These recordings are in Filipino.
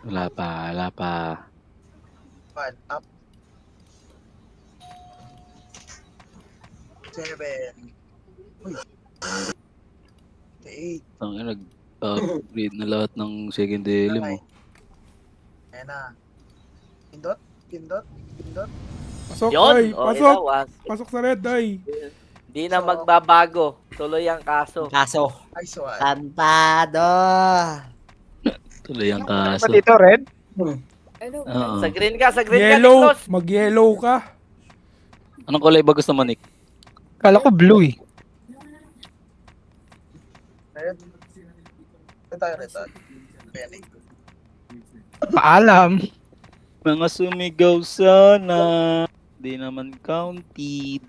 Wala pa, wala pa. One up. 7. Uy. 8. Ang nag-upgrade na lahat ng second daily mo. Ayan na. Pindot. Pindot. Pindot. Pasok, Yun! Day! O, Pasok! inawas. Pasok sa red, Day! Di na So, magbabago. Tuloy ang kaso. Kaso. Nice one. Tantado. Tuloy ang Ano kaso. ba dito, red? Oo. Sa green ka, sa green ka, Yellow! Niklos! Mag-yellow ka! Anong kulay ba gusto mo, Nick? Kala ko blue eh. Red. Red tayo, red tayo. Penny. Paalam. Mga sumigaw sana. Di naman counted.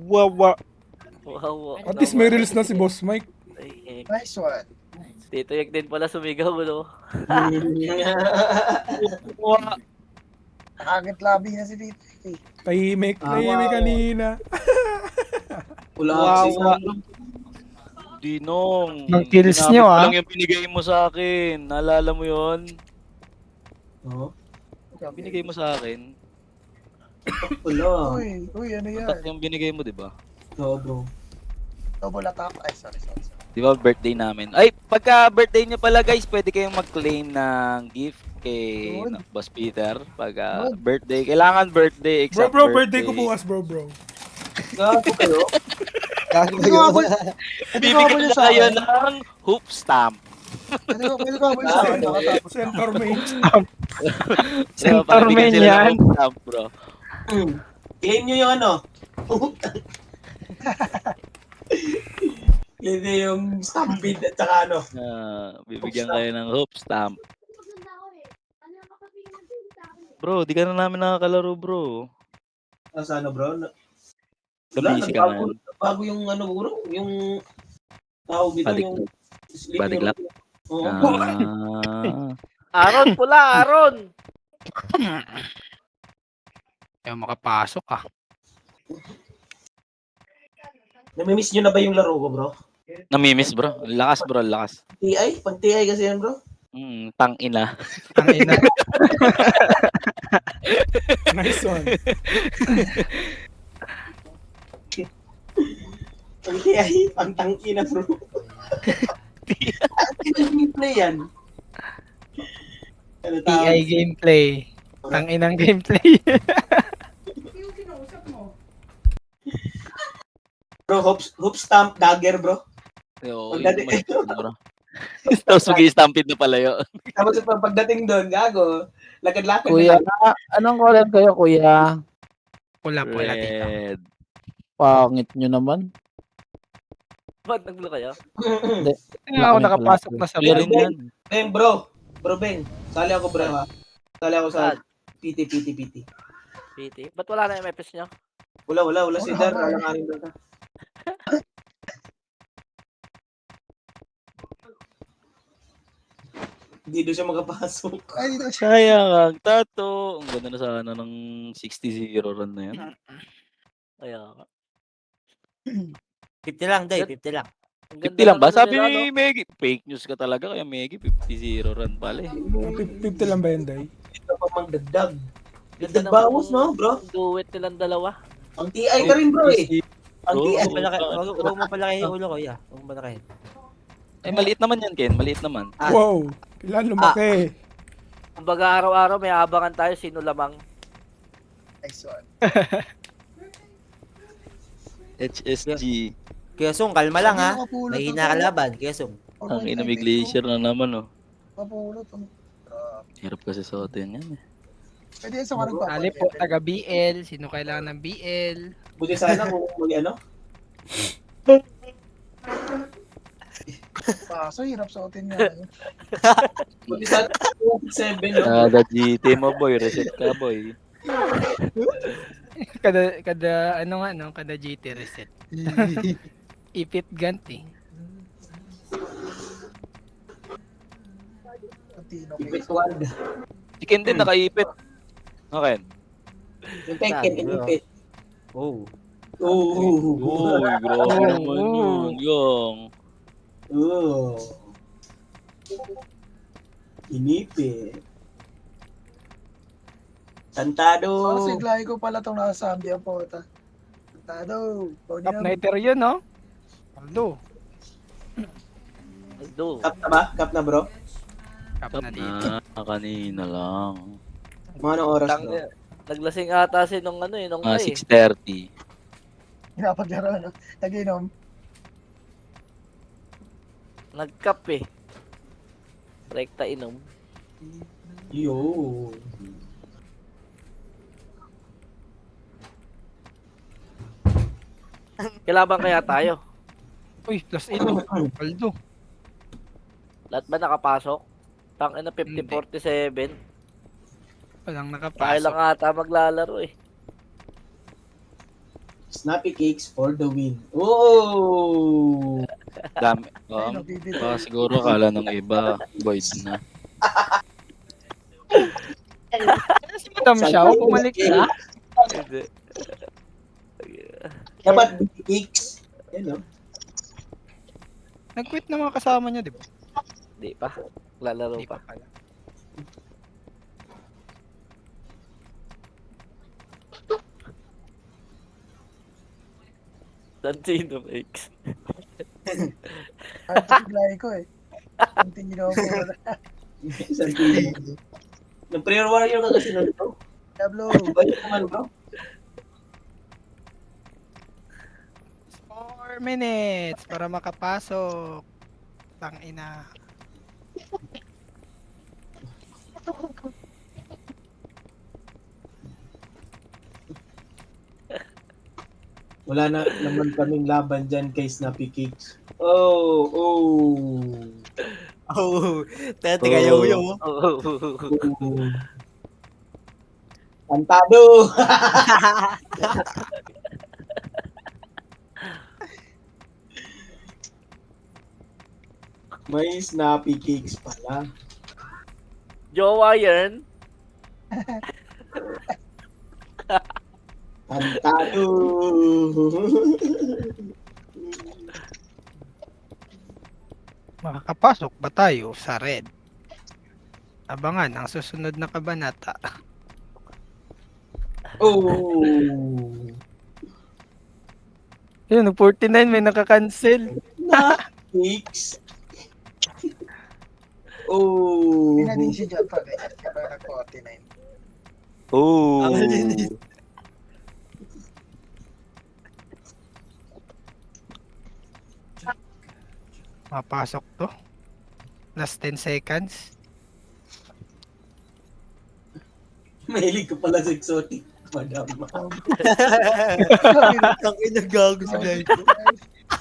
Wawa. Wow, At least may reels na si Boss Mike. Nice one. Tito Yak din pala sumigaw, no? Nakagit labi na si Tito. Tahimik. Tahimik kanina. Wala Wawa. Dinong. Ng kills ginamit nyo, mo ah. lang yung binigay mo sa akin. Naalala mo yun? Oo. Binigay mo sa akin. Wala. Uy, ano yan? At yung binigay mo, di ba? Oo, bro. Double attack. Ay, sorry. Di ba birthday namin? Ay, pagka birthday nyo pala guys, pwede kayong mag-claim ng gift kay Good. Boss Peter. Pagka Good. birthday, kailangan birthday, exact Bro, birthday ko bukas, bro. Gago kayo. Pwede ko habol. Pwede ko habol Bibigyan yun na sa kayo akin. ng hoop stamp. Pwede ko habol yun sa akin. Nakatapos. Center main. Center main Bibigyan sila ng yan. hoop stamp, bro. Claim nyo yung ano. Claim nyo yung stampede at saka ano. Bibigyan kayo ng hoop stamp. Bro, di ka na namin nakakalaro, bro. Sa ano, bro? Busy ka na. Bago yung ano, bro. Yung tawag dito, Body yung sleeping body clock? room. Oo. Aron, pula, Aron! Ayaw makapasok ah. Namimiss nyo na ba yung laro ko, bro? Namimiss, bro. Lakas, bro. Lakas. TI? Pag TI kasi yan, bro. Tang ina. Ang ina. Nice one. Pag TI, pang tangina, bro. Ang play yan. Ano tawag? TI gameplay. Ang inang gameplay. Bro, hoop stamp dagger, bro. Yo, Pagdating- bro. Tapos mag-i-stampede na pala yun. Tapos pagdating doon, gago. Lakad-lakad Kuya, na. anong color kayo, kuya? Pula-pula dito. Red. Pangit nyo naman. Ba't nagbulo kayo? Nga ako nakapasok na sa Clear rin red. yan. Beng, bro. Bro, Beng. Sali ako, bro, ha. Sali ako sa PT. PT. Ba't wala na yung MFS nyo? Wala si Dar. Alang-aling doon. Hindi doon siya makapasok. Ay, dito siya. Sayang ang tato. Ang ganda na sana ng 60-0 run na yan. Kaya ka. 50 lang, Day. 50 lang. Ang 50 ganda lang ba? ng ano Sabi nila, ni no? Megi. Fake news ka talaga. Kaya Megi 50-0 run pala eh. 50 lang ba yun, Day? Ito pa mang dagdag. Ganda Dagdag ng bawas, no, bro? Duet nilang dalawa. Ang TI ka rin, bro, eh. Ang Bro, TI. Huwag mo palaki yung ulo ko, ya. Huwag mo palaki. Eh, maliit naman yan, Ken. Maliit naman. Wow. Kailan lumaki? Kumbaga araw-araw may abangan tayo sino lamang. Nice one. HSG. Kesong, kalma lang ha. Kapulot May ako. hinakalaban, Kesong. Ang inamig glacier na naman, oh. Kapulot. Hirap kasi sa atin yan, eh. Pwede yan sa mga Ali po, taga BL. Sino kailangan ng BL? Buti sana kung ano. Kaso, hirap suotin niya. Buti sana 7, no? Kada GT mo, boy. Reset ka, boy. Kada ano nga no, kada GT reset. Ipit ganti. Tino Ipit case. wand. Si Ken din, nakaipit. Okay. Yung Tekken, inipit. Oh. Oo. Uy, grabe naman yun. Yung. Oo. Inipit. Tantado. Oh, siglahe ko pala itong nakasambi ang pota. Tado. Top Nighter yun, no? Aldo. Aldo. Cup na ba? Cup na bro? Kap na dito. Kanina lang. Mga anong oras Tang, bro? naglasing ata si nung ano eh, nung Mga eh. 6:30. Pinapaglaro, no? Nag-inom. Nagkap eh. Rekta inom. Yo. Kailaban kaya tayo? Uy, plus 8. Aldo. Lahat ba nakapasok? Tang ina Hindi. 50-47. Walang Tayo nakapasok. lang ata maglalaro eh. Snappy cakes for the win. Oh! Dami. Ayun, bibili. Siguro kala ng iba, void na. Si Madam Xiao, bumalik na. Hindi. Dapat cakes. Yan no? Nag-quit na mga kasama niya, di ba? Hindi pa. Lalaro Di pa. pa pala. Santino X. Ang siglahe ko eh. Continue na ako wala. Nag-prayer warrior ka kasi nun bro. Diablo. Balik naman bro. 4 minutes para makapasok. Tang ina. Wala na naman kaming laban dyan kay Snappy Cakes. Oh, oh. Oh, teka, yo-yo. Oh. Tantado. May Snappy Cakes pala. Jowa yan. Tantado. Makakapasok ba tayo sa red? Abangan ang susunod na kabanata. Oh. Yun, 49 may nakakancel. Cakes. Oh. Pinading si John pa guys. Kaya nag-49. Oh. Mapasok to. Last 10 seconds. Mahilig ko pala sa exotic. Madam. Ang inagago si Live.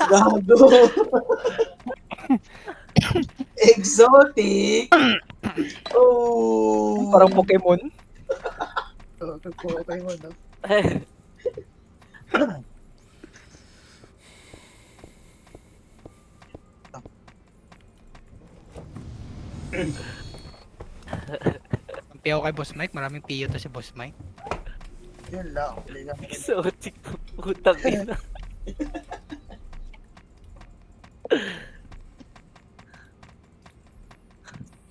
Gago. Exotic. Oh. Parang Pokemon. So, okay mo, no? Ang piyaw kay Boss Mike. Maraming piyo to si Boss Mike. Yun lang. Huli lang. Exotic. Putang ina.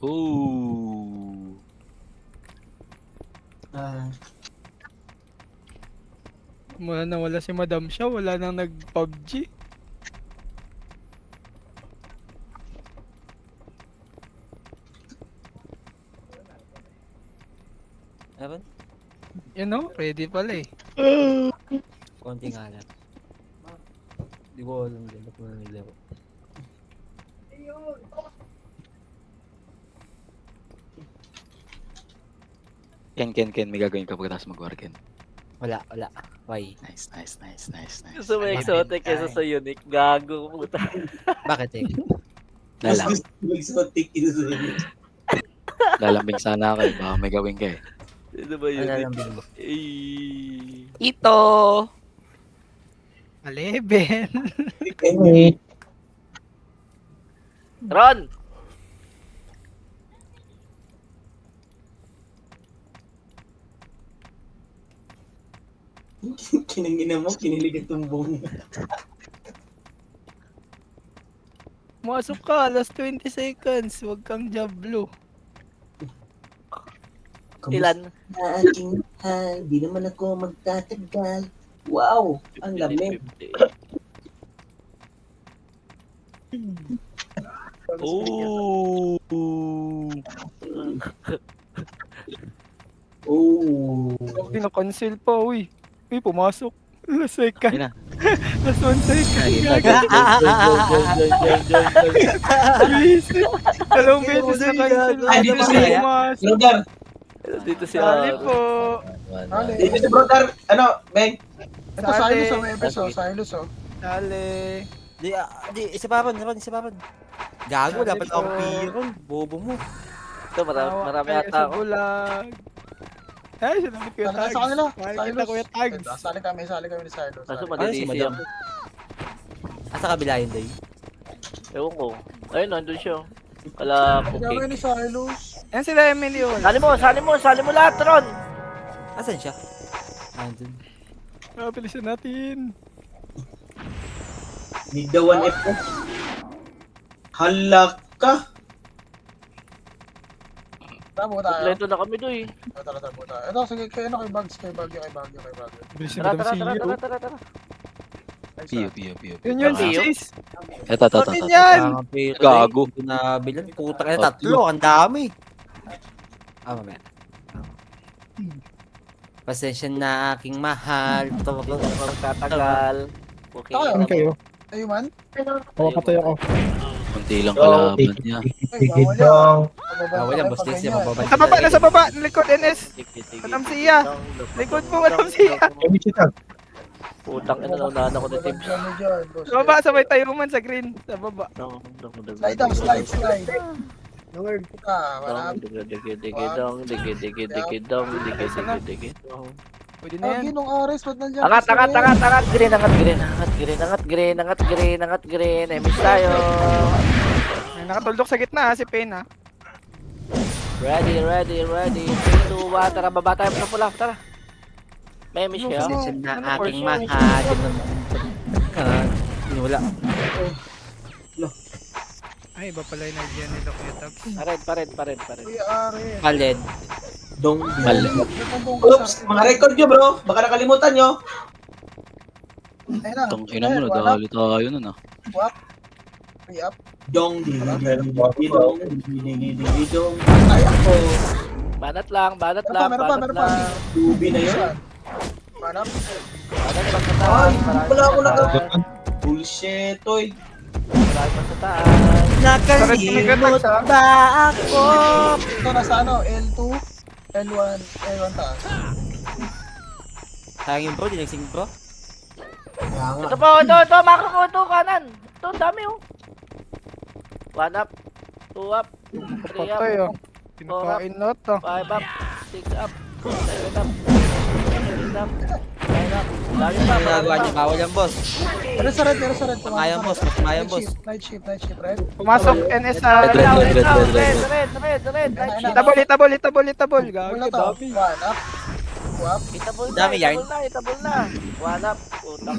Oh. Ah, Mula na wala si Madam Xiao. Wala nang nag-PUBG. Evan? You know, ready pala eh. Konti nga lang. Di ko alam din. Ba't mo na naglaro? Ken, may gagawin ka pagkatapos mag-war, Ken. Wala. Why? Nice. Gusto mo exotic kesa sa unique. Gago. Puta. Bakit eh? mas Lalam, gusto ko exotic isa. lalambing sana ako eh. Baka may gawin ka eh. Ano ba Ano unique? lang din mo? Ito! 11. Ron! Kinangina mo, kinilig ang tumbong. Masok ka. Last 20 seconds. Huwag kang jablo. Ilan? Na aking mahal, di naman ako magtatagal. Wow, ang lamig. 50-50. Oh. Oh. Hindi na-cancel pa, uy. Uy, pumasok. Last second. Ayun na. Last 1 second. Ayun Please. Dalawang beses na cancel. Ay, dito siya. Pumasok. Brother, Dito si Sorry Aaron. po. Ale. dito si brother. Ano, Beng? Ito, Silas oh, may episode, Silas oh. Dali. Isa pa ron. Gago, Sabi dapat ako ko. piron. Bobo mo. Ito, marami Tawa kayo ata sa ako. bulag. Ay, sinamit ko yung Sali ka tags. sa kanila. Makikita ko yung tags. Sali kami ni Silas. Kaso Ay, si madidisi madam. yan. Asa kabila yun, Day? Ewan ko. Ayun, nandun siya. Wala Kami cooking. ni Silas. Yan sila Emilio. Sali mo lahat, Ron! Asan siya? Andun. Bilisan natin. Need the 1 FPS. Halak ka. Tabo tayo. Kompleto na kami doy. Tara. Ito, sige, kay Bugs. Bilisan Tara, mo tara, si Leo. tara. Piyo. Yun yun, Tara. sis. Ito. Atin yan. Gago. Pinabilan. Putang ina, tatlo. Ang dami. Mamaya. Pasensya na aking mahal. Magtatagal. Okay. Tayo. Saan kayo? Ayuman? Papatay ako. Kunti lang kalaban niya. Ay, bawal yan. Bawal yan, boss. Desi, mababalik. Nasa baba. Likod, NS. Madam Sia. Likod mo, Madam Sia. Putang ina na unahan ako ni Tibbs. Sa baba, sabay tayo man sa green. Sa baba. Slide down, slide. Wala. Pwede na yan. Nung Ares, ba't nandiyan? Angat, green. Miss tayo. May nakatuldok sa gitna, si Pen, ha. Ready. 3, 2, 1. Tara, baba tayo sa pula. Tara. May miss kayo? Pasensya na aking mahal. Wala. Ay, iba pala yung idea nila, Kuya Tabs. Pared. Uy, Ares. Paled. Dong. Mali. Oops, mga record nyo bro. Baka nakalimutan nyo. Ayun na. Tang ina mo, nadali tayo nun ah. Re-up. Dong. Dong. Kaya ko. Banat lang. Meron pa. Tubi na yun. Manap. Banat pa sa Ay, taas. wala ako Marami pa sa nag- taas. Bullshit, oy. Marami pa sa taas. Nakalimot ba ako? Ito nasa L2, L1 taas. Sayang yun bro, dinagsing bro. Kaya nga. Ito po, ito, makro ko, ito, kanan. Ito, ang dami, oh. 1 up, 2 up, 3 up, Patay, oh. Pinakain na to. 5 up, 6 up, 7 up, 8 up, 9 up. Dami pa, Ginagawa niyo, bawal yan boss. Pero sa red. Mamayang boss, mamayang boss. Night shift, red. Pumasok, NS sa... Red. Itabol. Gago, Wala to. dami. 1 up. 2 up. Itabol Dami yarn. na. 1 up, utang.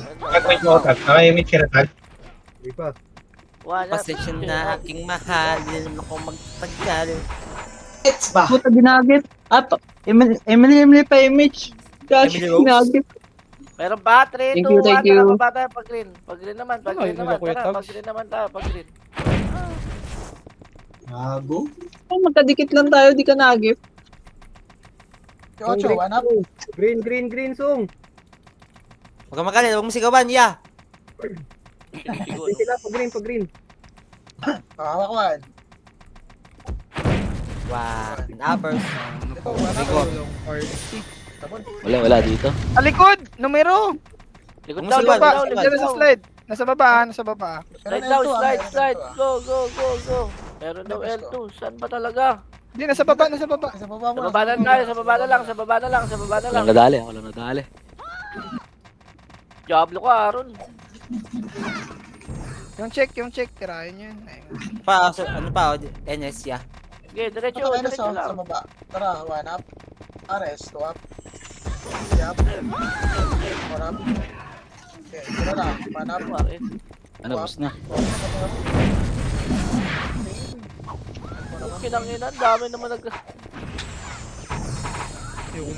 One up. Pasensya na aking mahal. Hindi naman ako magtagal. It's ba? Puta ginagit. Emily pa image. Gosh, Emily Rose? ginagit. Meron pa, 3, 2, 1, Thank you, thank you. tara, baba tayo pag green. Pag green naman, Ano, yun na, Kuya tara, Tabs? pag green naman tayo, pag green. Gago. Oh, magkadikit lang tayo, di ka nagip. Yung 8, 1 up. Green, song. Huwag kang magalit, huwag mo sigawan, iya. Pag green. Hawak 1. 1 uppers. Ito, 1 up. Wala dito. Alikod! Numero! Likod Kung daw, sigawan, likod daw, kung likod Diyan sa daw. slide. Nasa baba. Slide Meron daw, L2, slide. meron L2. Go. Meron daw L2. Saan ba talaga? Hindi, nasa baba. Sa baba mo. Sa baba na tayo, sa baba na lang. Walang nadali. Diablo ko, Aaron. Yung check. Tirahin yun. Ayun. Ano pa, NS ya. Okay, diretso Ito sa lang. baba. Tara, 1 up. Ares, 2 up. 3 up. 4 up. Okay, tira na. 1 up. Bakit? Ano, boss na. Kinangina, ang dami naman nag...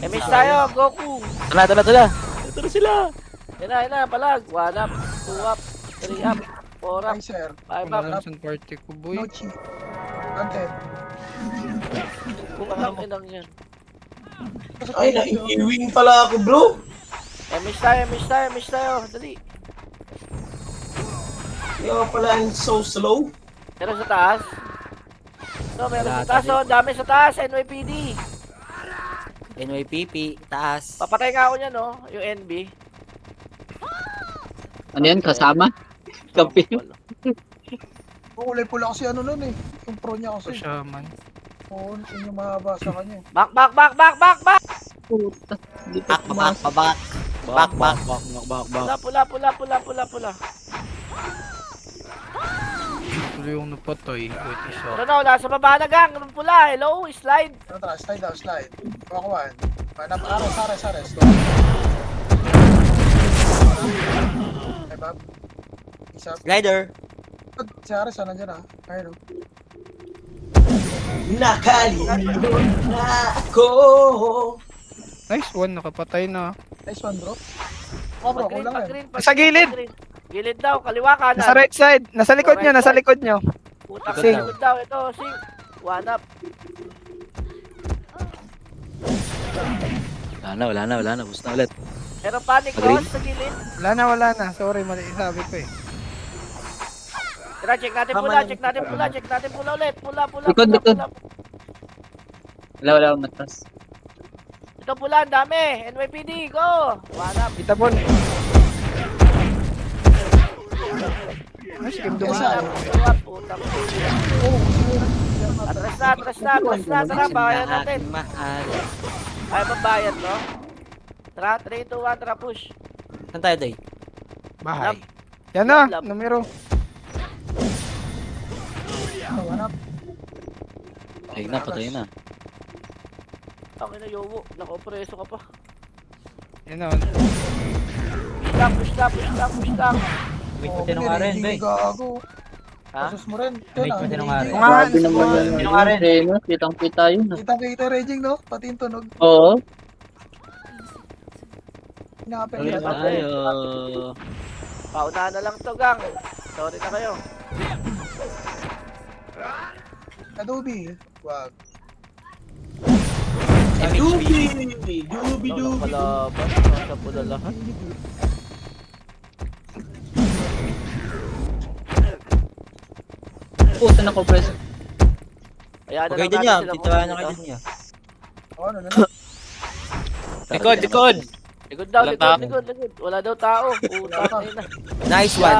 Miss tayo, Goku. Tala. Ito na sila. Yan na, palag. 1 up, 2 up, 3 up, 4 up, Ay, sir. 5 Kung up. alam saan party ko, boy. No cheat. Content. Kung alam inang yan. Ay, naiiwing pala ako, bro. Miss tayo. Dali. Kaya pala yung so slow. Meron sa taas. No, meron Wala, sa taas. Oh, dami sa taas. NYPD. NYPP, taas. Papatay nga ako niyan, no? Yung NB. Ano yan, kasama? Kampi. Kulay pula kasi ano nun eh. Yung pro niya Ito kasi. shaman. Oo, yun yung mahaba sa kanya. Back! Puta. Hindi pa pumasok. Back. Pula. Tuloy yung napatay. Wait, isa. Pero no, nasa baba na gang. Anong pula? Hello? Slide. Ano tara, slide daw, slide. Kumakuan. Manap, ares. Ay, Bob. Isa. Glider. Si Ares, nandiyan ah. Ayun. Nakalimutan na ako. Nice one, nakapatay na. Nice one, bro. Oh, bro, kulang yan. Sa gilid. Gilid daw, kaliwa kanan. Nasa right side. Nasa likod nyo, nasa likod nyo. Putang Sing. likod daw. Ito, sing. 1 up. Wala na. Bus na ulit. Pero panic Agree? cross sa gilid. Wala na. Sorry, mali sabi ko eh. Tara, check natin pula ulit. Pula. Likod. Wala akong matras. Ito pula, ang dami. NYPD, go. 1 up. Kita po. Nice game Yes, dumaan. sir. 2 up, putang. Atras na. Tara, bayan natin. Mahal. Ay, mabayad, no? Tara, 3, 2, 1, tara, push. Saan tayo, Day? Bahay. Yan na, Lab. numero. Manap. Patay na. Ang ina, yowo. Naka-opreso ka pa. Yan na. Push lang. Wait, pati nung aren, Day. Gago. Ha? Kasus mo rin. Wait, pati nung aren. Kung nga, Grabe naman yan. Reno, kitang-kita yun. ah. Kita raging, no? Pati yung tunog. Oo. Hinapin Ulit niya. tayo. Paunahan na lang to, gang. Sorry na kayo. Adobe. Wag. Dubi. Nakalaban. Nasa pula lahat. Puta na ko, press. Ayan na Okay lang din niya. natin sila Titawanan kung kayo dito. din niya. Ano na? Likod. Likod daw, Walang tao. likod. Wala daw tao. Putang ina. Nice one.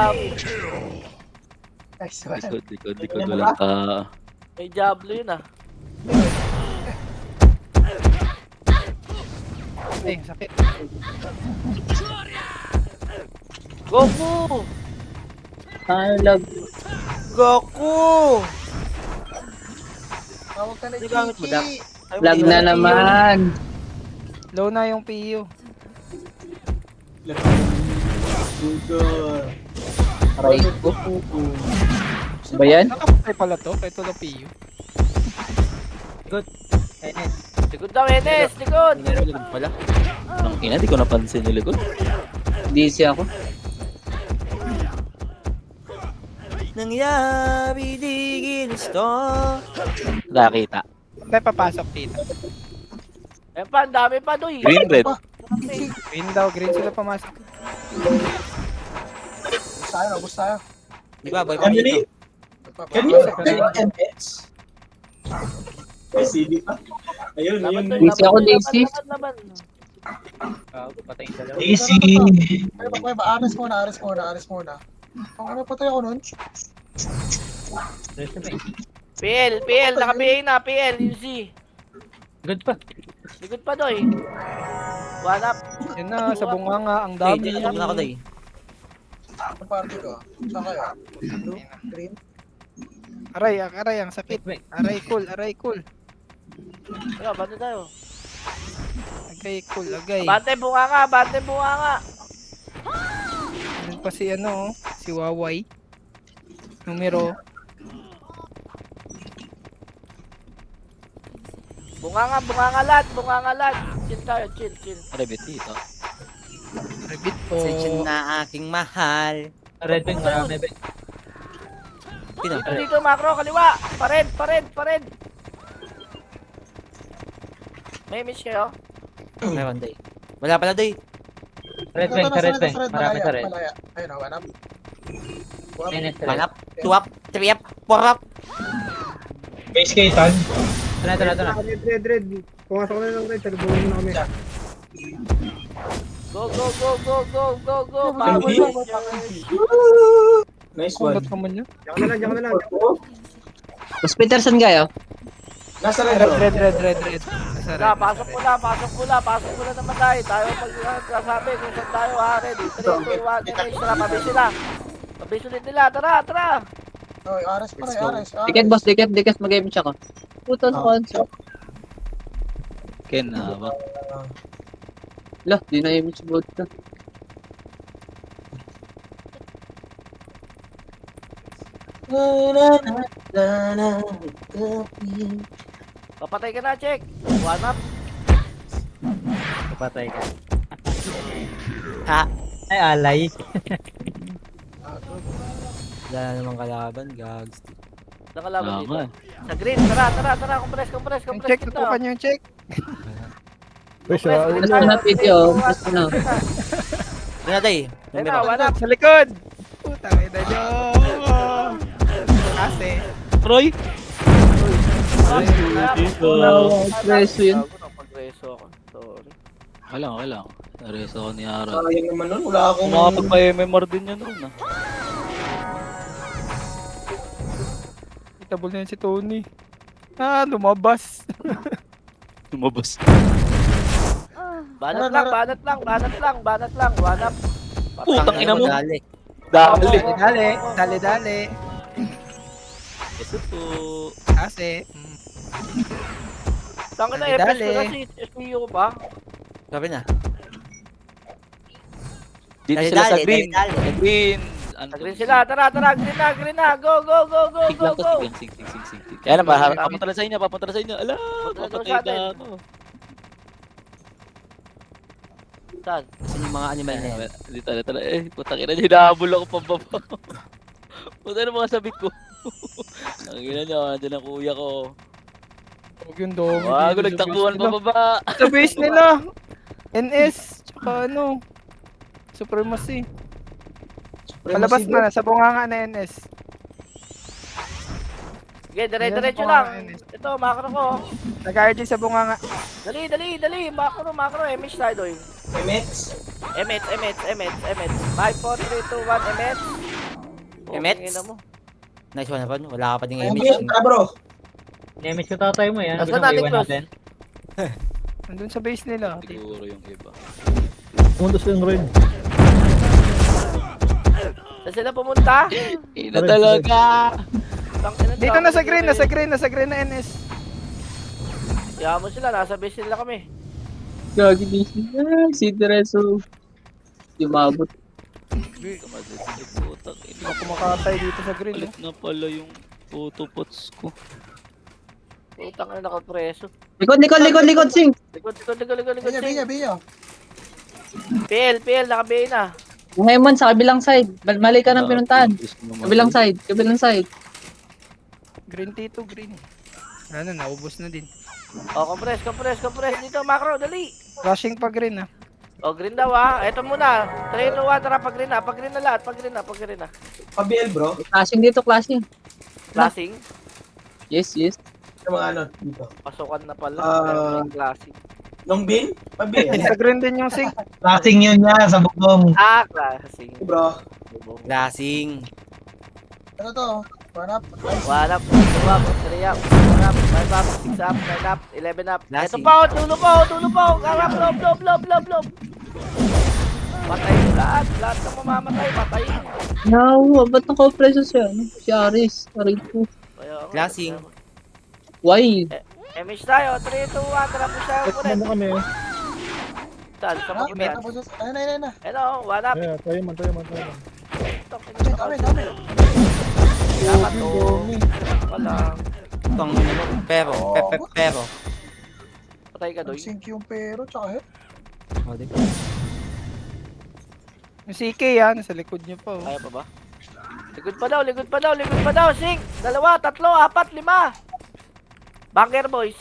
Nice one. Likod. Walang tao. May Diablo yun ah. eh, sakit. Goku! Ay, lag. Goku! Tawag ka na Hindi gamit mo, Dak. Chiki. Lag na naman. Low na yung PU. Aray ko. Ba yan? Nakapatay pala to, kaya ito na PU. Likod daw, Enes! Likod! Pinarulog pala. Ang ina, di ko napansin yung likod. DC ako. Nangyari di ginusto. Nakita. Hindi, papasok dito. Ayan pa, ang dami pa doy. Green, red. Green daw, green sila pamasok. Gusto tayo. Di ba, boy? Ano ni? Can you MX? Ay, CD pa. Ayun, Laban, yun. Doy, DC ako, DC. laban. Easy. Ares muna. Ang ano pa tayo ako nun? PL, naka-PA na, PL, UC. Good pa. Likod pa doy. 1 up. Yan na, sa bunganga, ang Day, dami. dito na ako, Day. Ang party ko. Saan kayo? Blue? Green? Aray, ang sakit. Aray, cool. Wala, banda tayo. Agay. Bante bunga nga. Yan pa si ano, si Waway. Numero. Bunganga lad. Chill tayo, chill. Rebit dito. Rebit po. Sensyon na aking mahal. Red wing, marami. Dito, macro, kaliwa. Pared. May miss kayo? Meron day. Wala pala day. Red wing, Ito, red wing. nasa Marami sa red. malaya. Ayun, one up. One up. Minute red. Manap, tuwap, triyap, porap. Base kay Tan. Ito na. Red. Pumasok na ng red. Salubungin mo na kami. Go. Hindi. Power. Nice one. Kumbat ka man yun. Diyan ka na lang. Mas Peterson kayo? Nasa red. Red. Nasa red. Pasok muna naman tayo magsasabi kung saan tayo ha, ready. 3, 2, 1, MH, tara, mabis sila. Mabis ulit nila, tara. Oy, Ares pa rin, Ares. Ticket boss, ticket. Mag-game siya ko. Puto sa console. Ken, hawak. Lah, di na image board ka. Papatay ka na, check. One up. Patay ka. Ha? Ay, alay. Wala na namang kalaban, gags. Nakalaban dito. Tama. Sa green, tara. Compress Yung check, dito. tutukan yung check. Uy, Press mo na video. Press mo na. Wala na day. Ayun na, one up. Sa likod. Putang ina nyo. Kasi. Troy! Preso yun. Napag-reso ako. Sorry. Wala lang. Nareso ako ni Aaron. Sayang naman nun. Wala akong... Makapagpa-MMR din yan ron Itabol na yun si Tony. Lumabas. Lumabas. Banat lang. One up. Putang ina mo. Dali. Dali. Dali. Ito po. Kasi. Saan ka na Dali. FS ko na si SPU pa? Sabi na. Dito Dali, sila sa dali, green. dali. Sa green. Ano Sa green sila. Tara. Green na. Go. Sig lang to, sig. Kaya na, papunta na sa inyo. Ala, papatay sa atin. ka ako. Saan? Kasi yung mga animal na yan. Dito. Putang ina niya, hinahabol ako pababa. Puta na mga sabik ko. Ang ina niya, andyan ang kuya ko. Huwag yung dome. Wago, nagtakbuhan pababa. Sa base nila. NS. Tsaka Supremacy. Palabas na. Sa bunganga na NS. Sige, diretso Ayan, lang. NS. Ito, macro ko. Nag-RG sa bunganga. Dali. Macro. MH tayo doon. Emets. MH. 5, 4, 3, 2, 1, MH. MH? Ina mo. Nice one naman. Wala ka pa ding Emets. image. Tara bro. Image ko tatay mo yan. Nasaan natin close? Nandun sa base nila. Siguro yung iba. Pumunta sa red. Saan sila pumunta? Ina talaga. Dito nasa green na NS. Yaman mo sila, nasa base nila kami. Gagi din siya. Si Tereso. Di mabot. Putang ina. Ako makatay dito sa green. Palit na pala yung photo pots ko. Putang na nakapreso. Likod, Sing. Likod. Biya. PL, naka-BA na. Ngayon sa kabilang side. Mali ka ng pinuntahan. Kabilang side. Green T2, green. Ano, naubos na din. Compress. Dito, macro, dali. Rushing pa green Green daw ha. Ito muna. 3, 2, 1, tara, pag-green na. Pag-green na lahat, Pabiel bro. Clashing dito, clashing. Classing. Yes. Yung mga ano dito. Pasukan na pala. Classing. Long bin? Pabiel. Sa green din yung sing. Klaseng yun niya sa bukong. Classing. Bro. Lasing. Ano to? One up. 1 up, 2 up, 3 up, 4 up, 5 up, 6 up, 9 up, 11 up. Ito Lasing. pa, tulo pa. Karap, lob. Patay yung lahat na mamamatay, patay. No, ba't naka-preso siya? Si Aris. Arito. Lasing. Why? MH tayo, 3, 2, 1, tara po siya po rin. Kami. Saan, sa mga yan? Ayun na. Hello, 1 up. Tayo man. Dami. Dapat to. Wala. Pero. Patay ka, Doy. Sink yung pero, tsaka hit. O, di. Yung CK ah, nasa likod niyo pa oh. Kaya pa ba? Likod pa daw, likod pa daw, likod pa daw. Sing! 2, 3, 4, 5. Bunker, boys.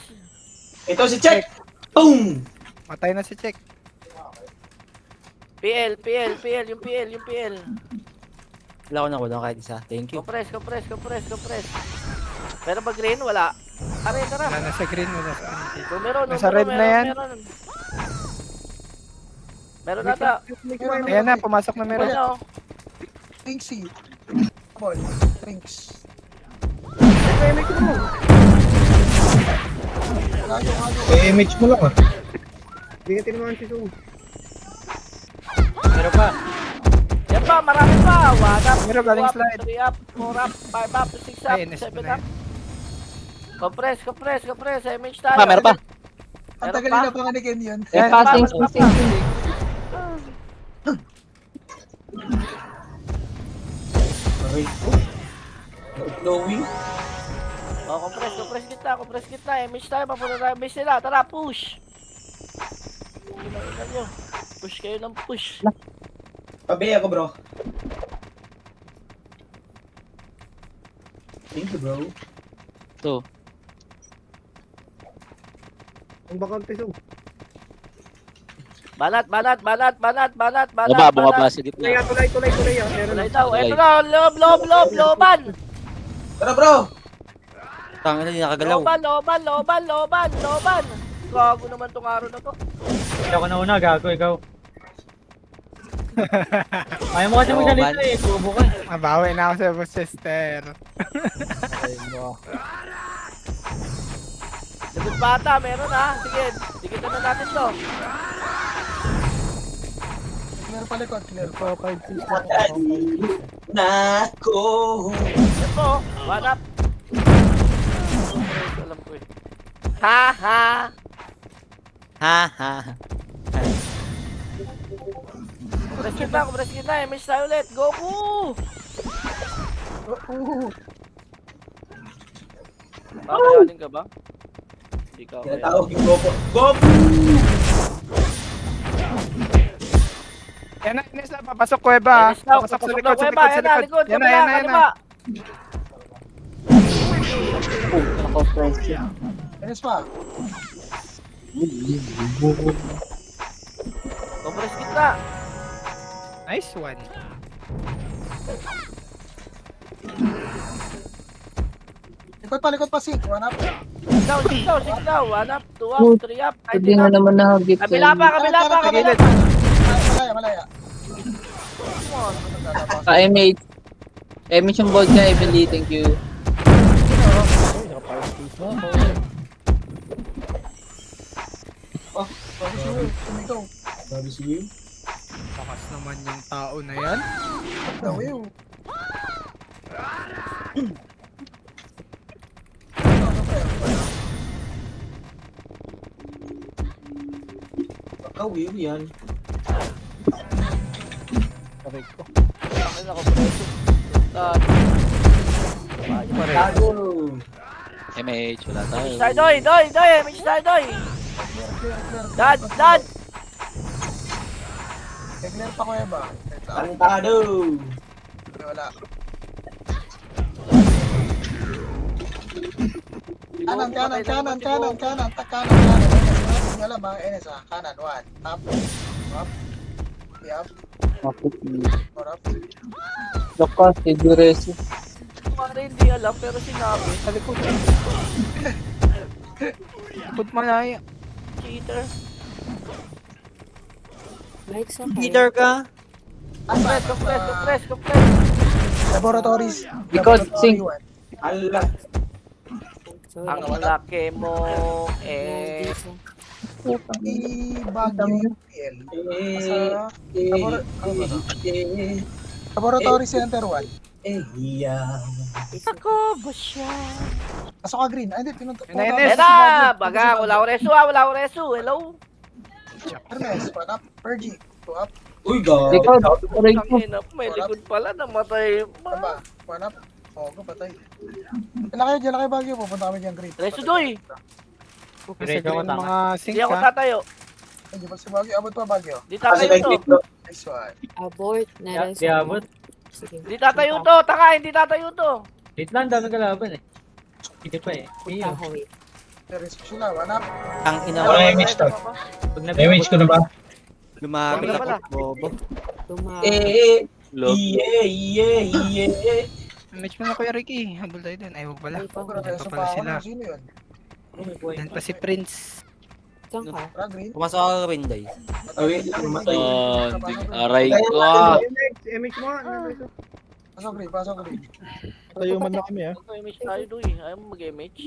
Ito si Check! Boom! Matay na si Check. PL, yung PL. Wala ko na kulang kahit isa. Thank you. Compress. Pero pag green, wala. Are, tara. Wala na sa green, wala sa Kung meron, Nasa red na yan. Meron nata. Ayan na, pumasok na meron. Meron. Trinksy. Ball. Trinks. image mo lang ah. Hindi ka tinamaan si Sung. Meron pa. Yan pa, marami pa. 1 up, Meron, 2 galing up, slide. 3 up, 4 up, 5 up, 6 up, Ay, NS 7 na up. yan. Compress. Image tayo. Meron pa. Ang Meron tagal pa? na panganikin yun. Yan, Passing. Okay. Flowing. Oh, compress kita. Image tayo, papunta tayo base nila. Tara, push. Tingnan nyo. Push kayo ng push. Pabi ako, bro. Thank you, bro. Ito. Ang bakante Sung. Banat. Bumaba sa gitna. Tulay ah. Meron Tulay daw. Eto na, loban. Tara, bro! Tanga na, hindi nakagalaw. Loban. Gago naman tong araw na to. Hindi ako nauna, gago ikaw. Ayaw mo kasi Oo, magsalita man. eh, tubo ka. Mabawi na ako sa Worcester. Likod bata, meron ha. Sige, dikitan na natin to. Clear pa likod, clear. Nako! Yan po, 1 up. Alam ko eh. Ha. Compress kita. Image tayo ulit. Goku! Kakayanin ka ba? Hindi ka kaya. Tinatawag yung Goku. Goku! Yan na, Ines na, papasok kuweba ah. Papasok sa likod, sa likod. Yan na. Enes pa. Compress kita. Nice one. Likod pa, sink. 1 up. Six down. 1 up, 2 up, 3 up. Hindi mo naman nakagip Kabila pa. Malaya. MH. MH yung bold niya, Emily. Thank you. Tumikaw. Sabi si Will. Lakas naman yung tao na yan. Daw yun. Baka Will yan. Ako preso. Tago! MH, wala tayo. Image tayo, Doy. Image tayo, Doy. Dad. Clear pa kuya ba? Tantado! Wala. Kanan. Hindi alam mga Enes ha. Kanan, 1. Up. 3 up. 4 up. Lakas, Eduresi. Kumari hindi alam, pero sinabi. Sa likod. Likod malaya. Cheater. Peter ka? Compress. Laboratories. Because sink. Ala! Ang laki mo Baguio UPL. Laboratory Center 1. Ako ba siya? Pasok ka green. Ay, hindi. Pinuntok. Yan na, Enes. Baga, wala ko reso. Hello? Ernest, 1 up. Pergy, 2 up. Uy, gago! Likod. Aray ko. Ang ina, may likod pala, namatay. Aba, 1 up. Ogo, patay. Diyan kayo Baguio. Pupunta kami dyan green. Reso, Doy. Nasa green mga Hindi sinks ako ha. tatayo. Hindi ba si Bagyo? Abot pa Bagyo. Di Kasi tatayo kay to. Tito. Nice one. Abort. Nares Di abot. Sige. Di tatayo to. Taka, hindi tatayo to. Wait lang, dami kalaban eh. Hindi pa eh. Punta ako eh. There is sila. Wanap. Ang ina Wala ko. image to. Pag Image ko na ba? Lumapit Lumapit na pala. ako, bobo. Tuma. Log. Yeah. Image mo na Kuya Ricky. Habol tayo dun. Ay, wag pala. Ay, Pero Dyan reso pa pa pala ako. sila. Sino yun? Yan pa si Prince. Saan ka? Ra green? Pumasok ako rin, Day. Wait, namatay. Aray ko ah. Image mo. Pasok green, pasok green. Tayo man na kami ha. Mag-image tayo doon eh. Ayaw mo mag-image.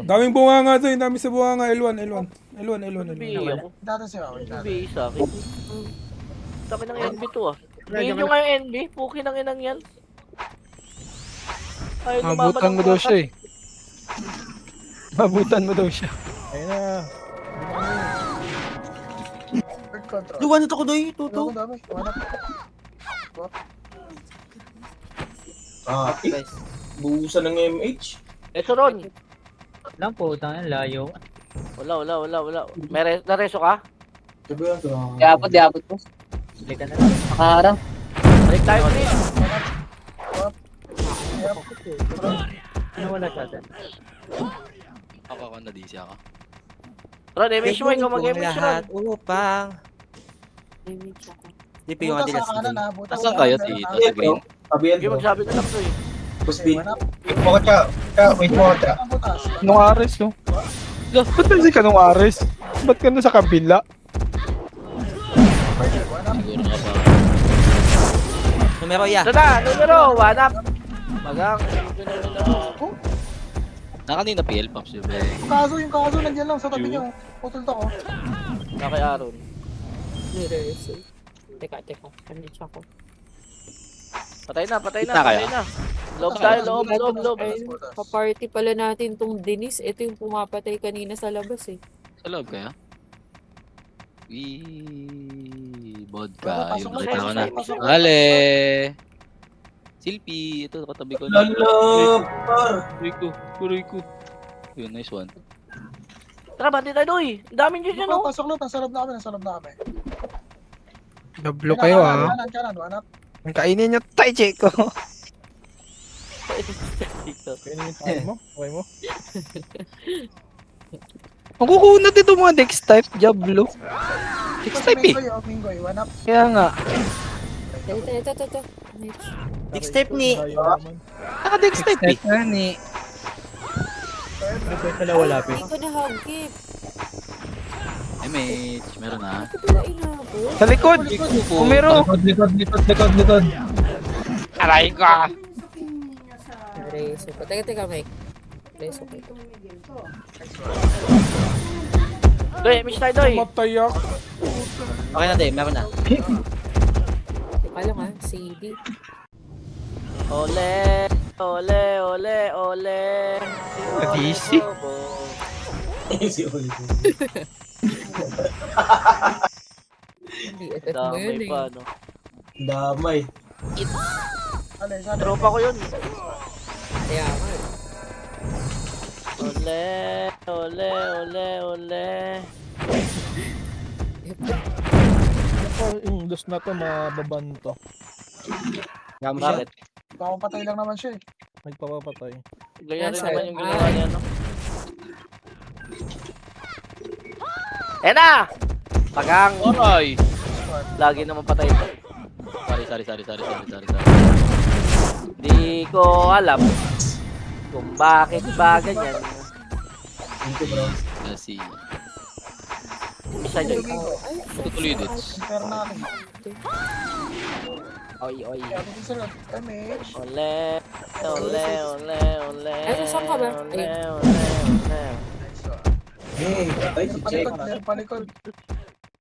Daming bunga nga to, dami sa bunga nga. L1. Be ako. Dito siya. Wait lang. Be sa akin. Dami ng NB to ah. Bihin nyo nga yung NB. Puki ng inang yan. Ay, Mabutan mo daw siya eh. Mabutan mo daw siya. Ayun na. Third control. Luwan ito ko, Doy. Ano Tuto. ko dami? Wanap. Ah, buusan ng MH. Reso Ron. Lang po, tangan layo. Wala. May nareso ka? Sabi yan to. Di abot po. Hindi ka na lang. Nakaharang. Balik tayo please. Ano wala sa atin? Ako na di siya ka. Ron, image mo. Ikaw mag-image Ron. upang. Image ako. Di Buta sa kanan ha. Buta Nasaan sa kayo, kanan, Tito? ha? Sa green? Sabi yan Sige, to. magsabi ka lang to eh. Puspin. Wanap. Wait mo ka, wait mo ka. Ang butas. Nung Ares no? Ba't kasi ka nung Ares? Ba't ka na sa kabila? Wanap. Siguro ka pa. Numero ya. Ito na, numero. Wanap. Magang. Nakanina PL Pops yun, be. Yung kaso nandiyan lang sa tabi niyo. Putol to ko. Na kay Aaron. Nireso. Teka. Image ako. Patay na. Kita kaya? Loob tayo, loob. Ay, pa-party pala natin tong Denise. Ito yung pumapatay kanina sa labas eh. Sa loob kaya? Vodka. Yung Pasok nakita ko na, na. pasok na. Hale! Silpi. Ito, katabi ko na. Lalapar. Kuroy ko. Yun, nice one. Tara, bati tayo doy. Ang daming dyan yan oh. Pasok na. Nasa loob na kami. Dablo kayo ha. Kanan. Wanap. Ang kainin nyo tayo, Checo. Dito. Okay mo? Ang kukunat ito mga Dex type, Diablo. Dex type eh. Mingoy. Wanap. Kaya nga. Ito. Image. Next step ni. Dex type eh. Ni. Hindi ko nahagip. MH. Meron na. Ito pala inabot. Sa likod. Kumero. Likod. Aray ko. Nireso ko. Teka, Mike. Nireso ko. Doy, image tayo doy. Matayak. Okay na, Day. Meron na. Teka lang ha. CD. Ole. Adisi. Si Oli. Hindi, effect mo Damay yun pa, eh. no? Damay. Sali. Tropa ko yun. Kaya nga. Ole. Yung dos na to, mababan to. Bakit? Papapatay lang naman siya eh. Nagpapapatay. Ganyan rin Yes, naman sir. yung ginawa niya, no? Na! Pagang! Oray! Lagi naman patay ito. Sorry. Hindi ko alam kung bakit ba ganyan. Thank you, bro. Kasi, Isa dyan. Ay, tutuloy dits. Pero natin. Oy. Kaya dito sila. MH. Ole. Ay, saan ka ba? Ole. Nice one. Hey, patay si Check. Palikod.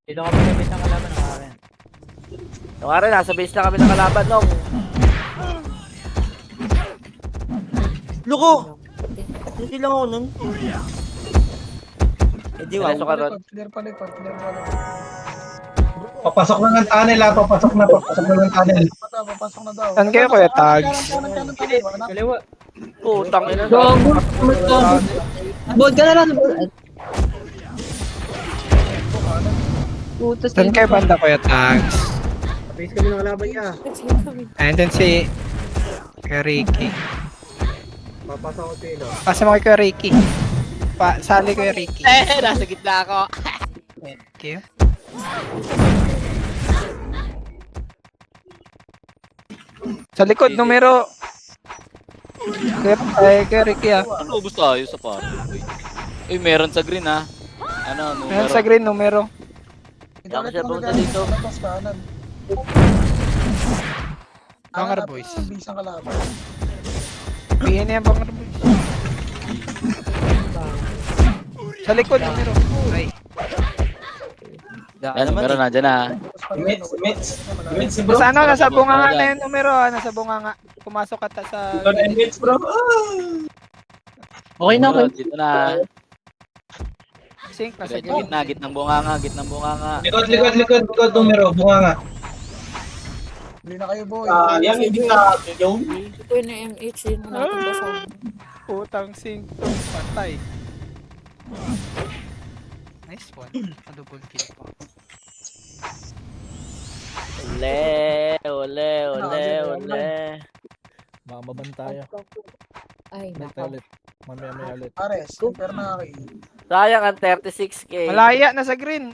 Dito kami gamit ng kalaban ng akin. Yung nga rin, nasa base na kami ng kalaban nung. Loko! Hindi lang ako nun. Hindi, Diretso ka ron. Clear palikod. Papasok na ng tunnel ha, papasok na ng tunnel. Papasok na daw. Saan kayo, Kuya Tags? Kanan. Kaliwa. Putang ina. Gago. Bold ka na lang. Puta Saan kayo banda Kuya Tags? Face kami ng kalaban niya. And then si Kuya Ricky. Papasa ko sa'yo. Pasa mo kay Kuya Ricky. Sali Kuya Ricky. Nasa gitna ako. Thank you. Sa likod, numero. Kuya Ricky ah. Ano, ubus tayo sa party. Uy, meron sa green ha. Ano, numero. Meron sa green, numero. Ito siya ulit pumunta dito. Labas kanan. Banger boys. Bisang kalaban. Bigyan niya ang Banger boys. Sa likod, numero. Ay. Ano, meron na, dyan na. Image si bro. Nasa ano, nasa bunganga na yung numero ah. Nasa bunganga. Pumasok ka sa... Image bro. Okay na, okay. Dito na. Sink, nasa green. Gitnang bunganga, gitnang bunganga. Likod, numero, bunga nga. Bili na kayo, boy. Yan, hindi ka yung. Ito yung MH, yun mo natin kasama. Putang sink. Patay. Nice one. Double kill po. Ole. Baka mabantayan. Ay, May nako. ulit. Mamaya ulit. Ares, super na kayo. Sayang ang 36k. Malaya, nasa green.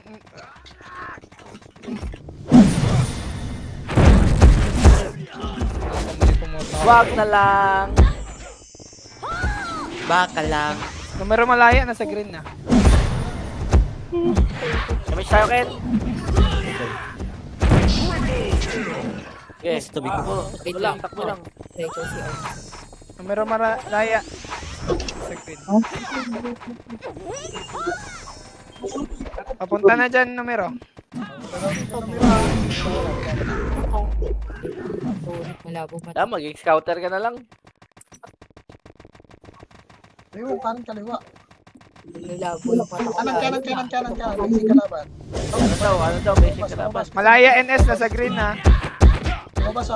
Wag na lang. Baka lang. Numero malaya, nasa green na. Damage tayo, Ken. Okay, Tabi ko. takbo lang, takbo lang. Try ko si Arn. Numero malaya. Nasa green. Papunta na dyan, numero. Malabo mata. Ah, maging scouter ka na lang. Ayun, kanan kaliwa. Malabo yung mata ko. Kanan. Basic kalaban. Ano daw, basic ka na ba? Malaya NS, nasa green na. Lumabas.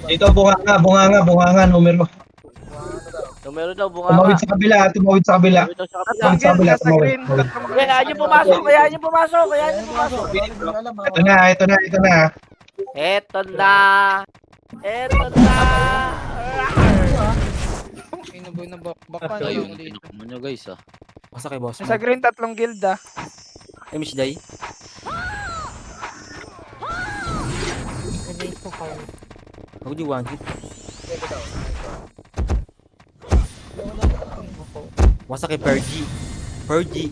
Dito, bunga nga, numero. Numero daw, bunga Tumawid nga. sa kabila, tumawid sa kabila. Numero daw sa Tatlong kapila. Sa kill, kabila, nasa green. tumawid. Kaya niyo pumasok. Ito na. Eto na. Inuboy na baka Ayun, yung dito. tinakbo nyo guys ah. Basta kay boss. Nasa green, tatlong guild ah. Image day. Nabate ko ka. Ako di one hit. Basta kay Pergy.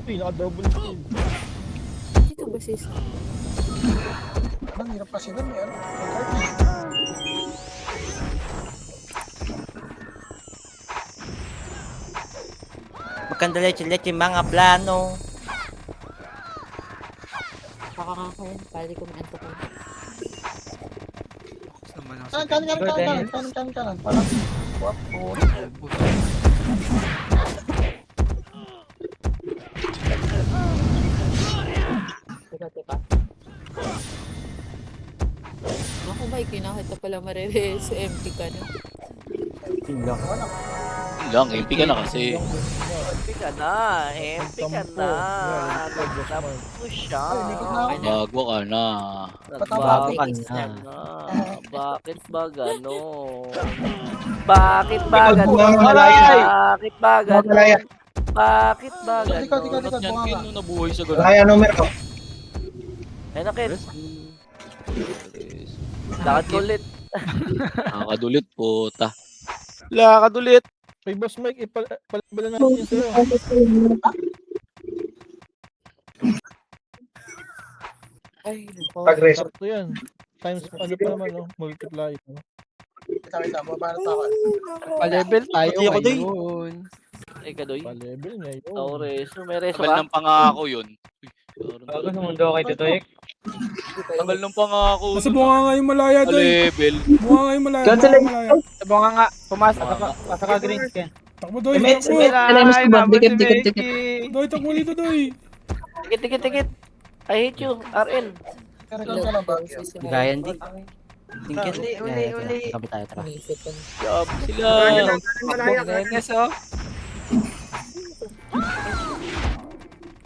Uy, naka-double kill. Dito ba sis? Ang hirap kasi nun, eh. Magkandalete mga plano. Pakakakayan. Pali ko man ko. Kanan. Parang, Teka. Naku ba, kinakita pala marere sa MP ka na. Yun lang. Lang, MP ka na kasi. MP ka na. Push siya. Bago ka na. Bago ka na. na. Bakit ba gano'n? Bakit ba Bunga gano'n? malaya. Bakit ba Malaya. gano'n? Bakit ba Likod, gano'n? Not yan, bunga nga. Ken, no, nabuhay sa ganun. Malaya, numero. Ayun na, Ken. Lakad ko ulit. Nakakadulit puta. Lakad ulit. Kay Boss Mike, ipalabala natin yun sa'yo. Ay, nako. Aggressive. Sakto yan. Times, ano pa naman, no? Multiply. No? Wait, bumaba na ako. Pa-level tayo Ako din. ngayon. Ay, Kadoy. Pa-level niya yun. Ako reso. May reso Tagal ka? ng pangako yun. Bago sa mundo kay Tutoy. Tagal ng pangako. Nasa bunga nga yung malaya doon. Level. Bunga nga yung malaya. Cancel bunga lang. malaya. Sa bunga nga, pumasok. Basta ka green skin. Takbo doy, Image, takbo. image. Alam mo, subad, dikit. Doy, takbo dito doy. Tikit. I hate you, RN. Record ka lang, Bagyo. Gayan di. Tingkit. Uli. Tabi tayo, tara. Unisip ko na. Job sila. NS oh.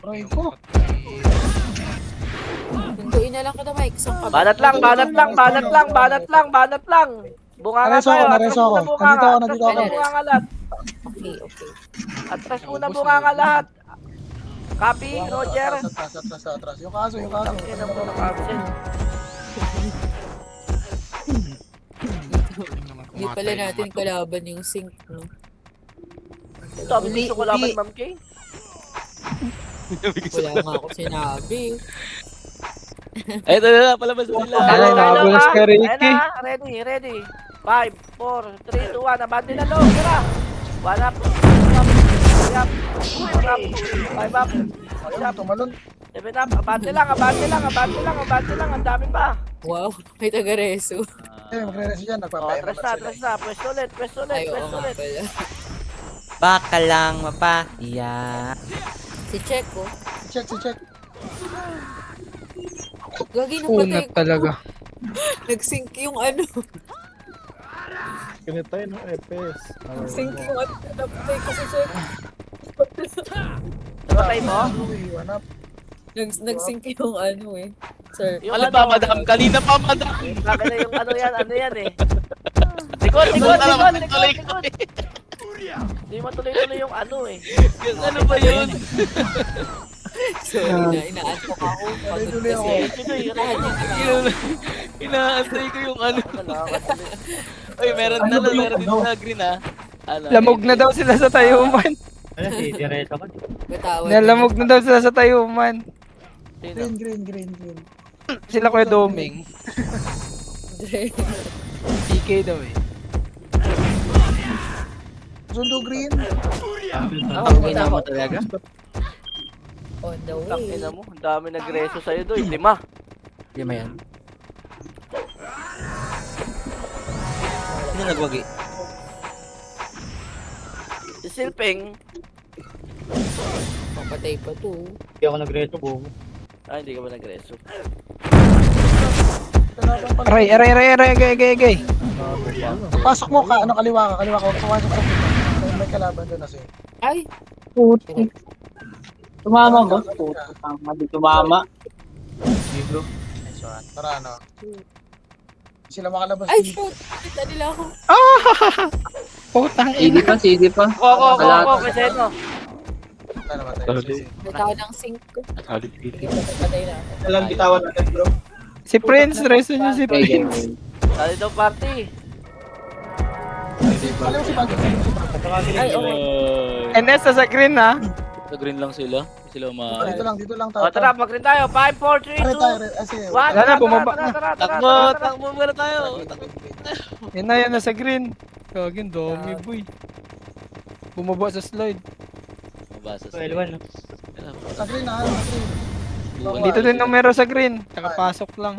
Aray ko. Hintuin na lang kita, Mike. Isang kabit. Banat lang, banat lang, banat lang, banat lang, banat lang. Bunganga Nareso ako, tayo. nareso ako. Nandito ako. Bunganga lahat. Okay, okay. Atras muna bunganga lahat. Copy, Roger. Atras. Yung kaso. Yan ang mga absent. Hindi pala natin kalaban yung sync, no? Sabi dito ko laban, Ma'am Kay. Wala nga ako sinabi. Ay, ito na, palabas mo sila. Ay, nakabulas ka, Ricky. Ayan na, ready. 5, 4, 3, 2, 1. Abante na low, tira. 1 up. 2 up. 3 up. 4 up. 5 up. 6 up. Tumalon. 7 up. Abante lang. Ang dami pa. Wow, may taga-reso. Magre-reso dyan. Oh, Nagpapayaman atras na. Pwesto ulit. Ay, oo nga pala. Baka lang mapaiya. Si Check, oh. Check. Gagi na Unat talaga. Nag-sync yung ano. Kinitay ng FPS. Nag-sync yung ano. Napatay ko si Check. Namatay mo? Hanap. Nag-sync yung ano eh. Sir. Yung Alam pa, madam. Kanina pa, madam. Sabi na yung ano yan eh. Likod. Hindi matuloy-tuloy yung ano eh. Yung ano ba yun? Sorry na, inaantok ako. Pagod Tuloy ako. kasi. Lahat yung Inaantay ko yung ano. Uy, meron dito na green ha. Ano, Lamog na daw sila sa tayuman. Gatawad. Nalamog na daw sila sa tayuman. Green. Sila Kuya Doming. Dre. PK daw eh. Sundo green. Ang ina mo talaga? On the way. Tangina mo, ang dami nagreso sa'yo doy. 5. Di ba yan? Sino nagwagi? Si Silping. Papatay pa to. Hindi ako nagreto, bobo. Hindi ka ba nagreso? Aray. Gay. Pasok mo ka. Kaliwa ka. Pumasok sa kita. May kalaban doon kasi. Ay! Tumama ba? Tama, di tumama. Nice one. Tara ano. Sila makalabas. Ay, shoot! Kita nila ako. Putang CD ina. pa, CD pa. Ko, kasi ito. Ano ba tayo? Nagkaw ng sync ko. Sige, patay na ako. Alam, bitawan natin, bro. Si Prince, reso niyo si Okay, game. Prince. Dali daw party. Alam mo si Bagay. Ay, okay. NS sa green ha. Sa green lang sila. Hindi sila Dito lang O, tara, mag-rin tayo. 5, 4, 3, 2, 1. Wala na, bumaba na. Takbo muna tayo. Yan na sa green. Kagin, dami boy. Bumaba sa slide. Mabasa sa Sa green na. Dito din numero sa green. Nakapasok lang.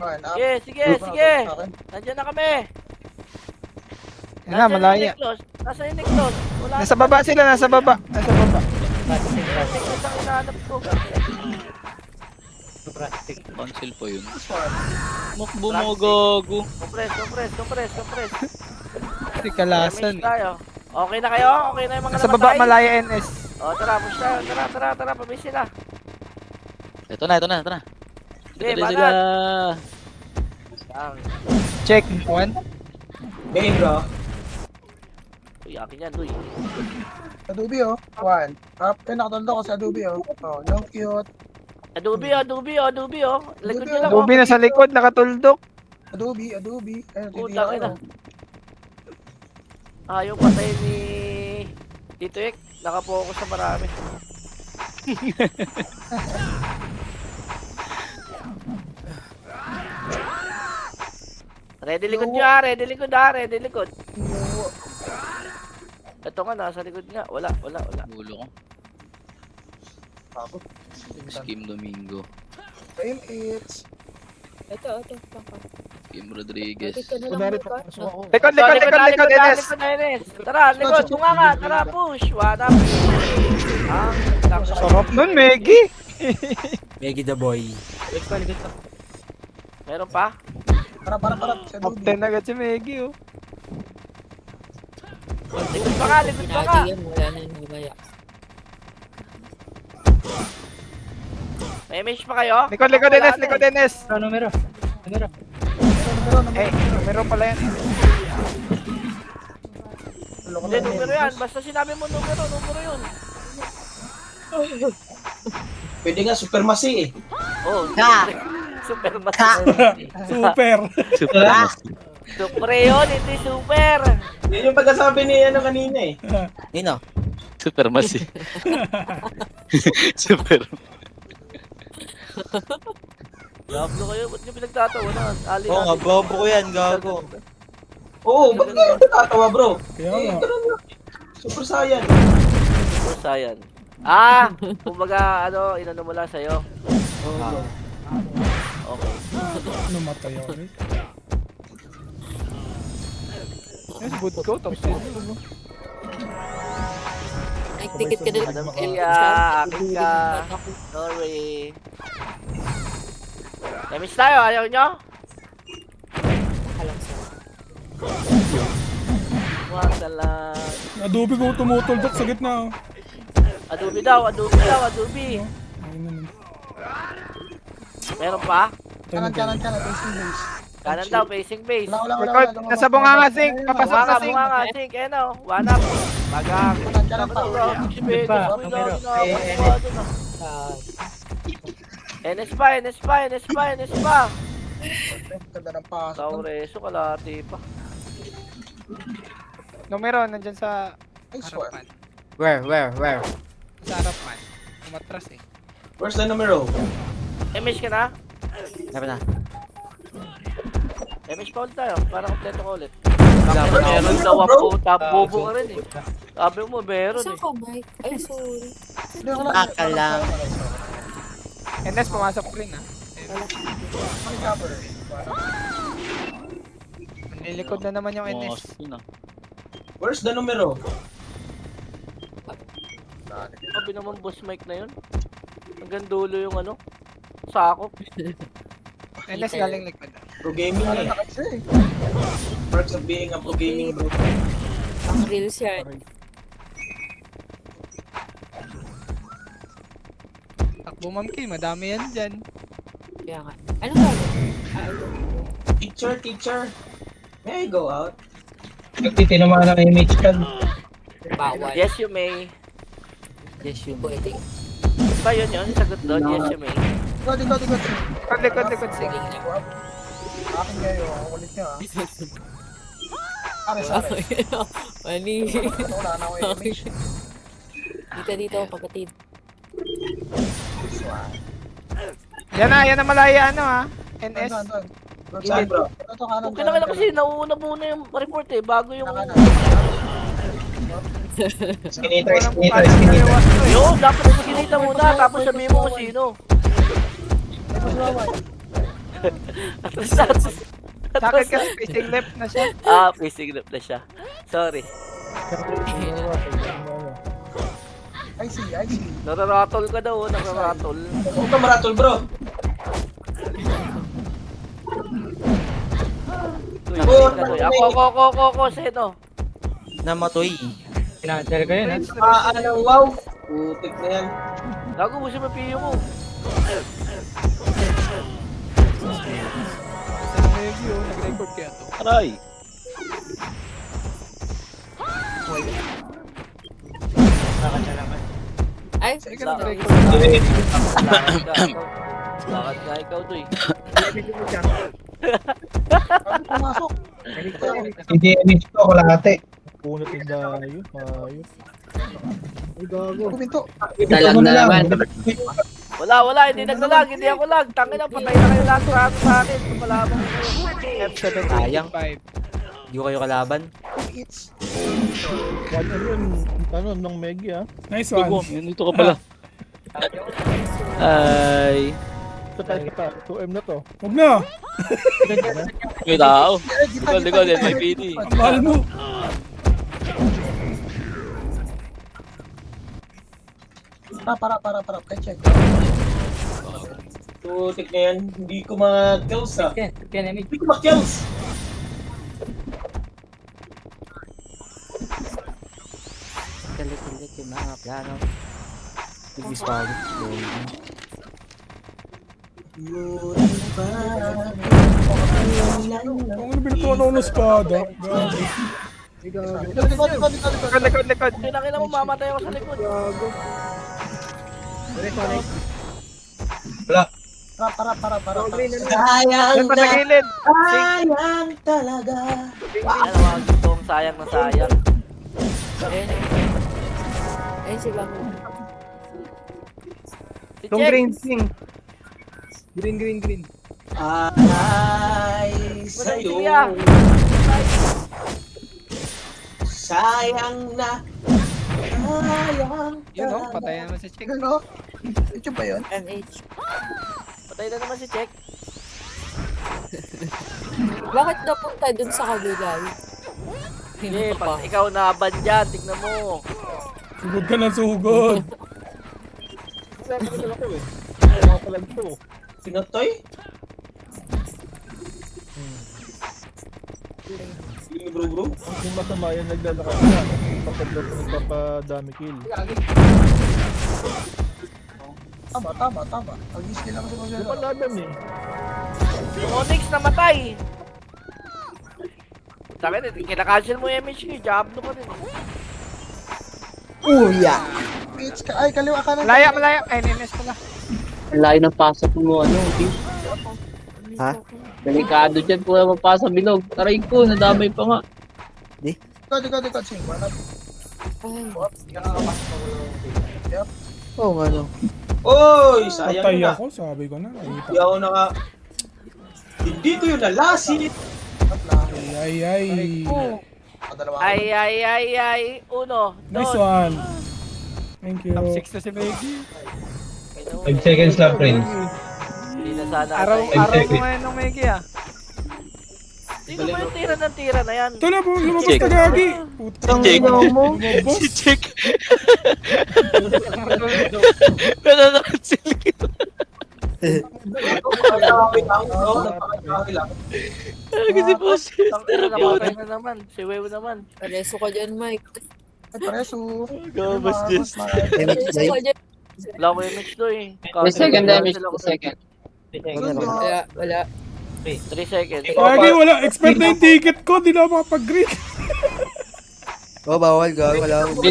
Sige. Nandiyan na kami. Yan na, malaya. Nasa yung Nicklos. Nasa baba sila, nasa baba. Nicklos ang inaanap ko. Cancel pa yun. Makbo mo, gago. Compress. Si Kalasan. Damage tayo. Okay na kayo? Okay na yung mga Nasa baba, namatay? malaya NS. O, tara, push tayo. Tara, pabis sila. Ito na. Sige, Ito na banat. sila. Check. 1. Game, bro. Uy, akin yan, uy. Adobe 1. Up. Nakatuldo ko sa Adobe Oh, no cute. Adobe. Likod nyo lang. Dubi na sa likod, nakatuldok. Adobe. Ayun, Putang ina. titira ko. Ayaw patay ni Tito Ek. Nakapokus sa marami. Ready likod nyo ready likod. Ito nga, nasa likod nga. Wala. Ulo ko. Scheme Domingo. Time it's. Ito. Kim Rodriguez. Bakit ka na lang Kunwari, buka? tapos ako. Likod, NS. Tara, likod, bunga nga. Tara, push. Wala. Sarap nun, Meggy. Meggy the boy. Meron pa? Para. Sa Top Adobe. 10 agad si Meggy oh. Likod pa nga. Pinati yan, wala na yung lumaya. May image pa kayo? Likod, likod, Wala Enes, na likod, eh. Enes. Numero. Eh, numero pala yan. Hindi, numero yan. Basta sinabi mo numero yun. Pwede nga supermasi eh. Oh, super mas. Super. Super yun, hindi super. Yan yung pagkasabi ni ano kanina eh. Nino. Super masi. Super. Diablo kayo, ba't nyo pinagtatawanan? Ali Oo nga, bobo ko yan, gago. Oo, ba't kayo natatawa bro? Kaya Eh, nga. ganun lang. Super Saiyan. Super Saiyan. Kumbaga, inano mo lang sa'yo. Okay. Namatay ako eh. Yes, good ko. Tapos yun. Nag-ticket ka na lang. Madam Elia, akin ka. Sorry. Damage tayo, ayaw nyo? Wag na lang. Adobe ko tumutulbok sa gitna. Adobe daw, Adobe. Ayun naman. Meron pa? Kanan, facing base. Kanan daw, facing base. Wala. Record, nasa bunganga, Sing. Papasok na, Sing. Bunga nga, sink, one up. Bagang. Kanan pa. NS pa. Ganda ng pasok. Taureso, kalati pa. Numero, nandyan sa Nice one. harapan. Where? Sa harapan. Umatras eh. Where's the numero? MH ka na? Sabi na. MH pa ulit tayo, para kompleto ko ulit. Meron daw ako, top bobo ka rin eh. Sabi mo, meron Saan eh. ka, Mike? Ay, sorry. Hindi ako lang. Baka lang. Enes, pumasok rin ah. Recover. Nilikod na naman yung Enes. Where's the numero? Sabi naman boss Mike na yun. Hanggang dulo yung sakop. Enes galing likod. Pro gaming eh. Kasi. Perks of being a pro gaming bro. Ang reels yan. Takbo, Ma'am Kay, madami yan dyan. Kaya nga. Ano gagawin? Teacher. May I go out? Nagtitinamaan ng image tag. Bawal. Yes, you may. Yes, you Pwede. Ba yun yun? Sagot doon, yes, you may. Ikot. Likod, Sing. Akin kayo. Ang kulit nyo ah. Ares. Mani. Wala na ako yung image. Dito, pagkatid. Nice one. Yan na malaya NS. Doon. Saan bro? Ito kanan. Okay na kasi, nauuna muna yung report eh, bago yung... Skinita. Yo, dapat kinita muna, tapos sabihin mo kung sino. Sa akin kasi facing left na siya. Facing left na siya. Sorry. I see. Nararatol ka daw, nararatol. Huwag ka maratol bro. Ako, sino? Namatoy. Kinansel ko yun, ha? Wow. Putik na yan. Gago mo siya mapiyo mo. Sa review, nag-record kaya to. Aray. Ay, Sige, Sa- nag-record. Bakit nga ikaw to eh? Pumasok. Hindi image ko, kalahati. Punot yung dayo. Ayos. Kuminto. Talag na naman. Wala, hindi naglalag, hindi ako lag. Tangin na, patay na kayo lahat sa akin. Palabang kayo. F7, Sayang. 5. Di ko kayo kalaban. Hits. Ano yun? Ano, ng Meggy ah. Nice Tugo, nandito ka pala. Ay. Ito tayo. 2M na to. Huwag na! May tao. Gita. Likod, NYPD. Mahal mo! Para. Check. Putik na yan. Hindi ko ma-kills ah. Hindi ko ma-kills. Kalit yung mga plano. Bigis pa ako. Ngunit ba? Ang binutuan ako ng espada. Likod. Kinakina mo, mamatay ako sa likod. Para. Sayang Yan pa sa gilid. sayang talaga. Ayan ang mga gustong sayang na sayang. Ayun. Ayun si Bang. Si Yung Check. green thing. Green. Ay sa'yo. Siya. Sayang na. Sayang Yun o, talaga. patay naman si Chick. Ano? Ito ba yun? MH. Patay na naman si Check. Bakit napunta dun sa kabila? Hindi, pag ikaw naban dyan, tignan mo. Sugod ka ng sugod. Pinotoy? Yung bro. Yung masama yan naglalakad ka. Nagpapadami kill. Tama. Agis nila kasi mag Yung palaban eh. Yung Onyx namatay. Sabi, kinakancel mo yung MHK, Diablo ka rin. Mitch ka. Ay, kaliwa ka na. Malaya. Ay, NS pala. Ang layo ng pasok mo, ano, okay? Ha? Delikado dyan kung mapasa bilog. Taray ko, nadamay pa nga. Dikot, Ching. Manap. Ay. Oo nga no. Oy, sayang Patay na. ako, sabi ko na. Hindi ako Hindi ko yung nalasit. Ay. Dalawa. Ay. Uno, Nice dos. one. Thank you. Top 6 na si Meggy. 5 seconds lang, friends. Hindi na sana. Araw ko ngayon ng Meggy ah. Sino ba yung tira ng tira na yan? Ito na po, lumabas na gagi. Putang Check. ina mo. Lumabas. Si Check. Nananakansil kita. Kasi po siya. Tangina, namatay na naman. Si Wew naman. Pareso ka dyan, Mike. Ay, pareso. Gabas Jess. Pareso ka dyan. Wala ko yung mix do eh. The second damage, the second. Wala. 3 seconds. Gagi, wala. Expert na yung ticket ko. Di na ako makapag-Greek. Oo, bawal gawin. Wala akong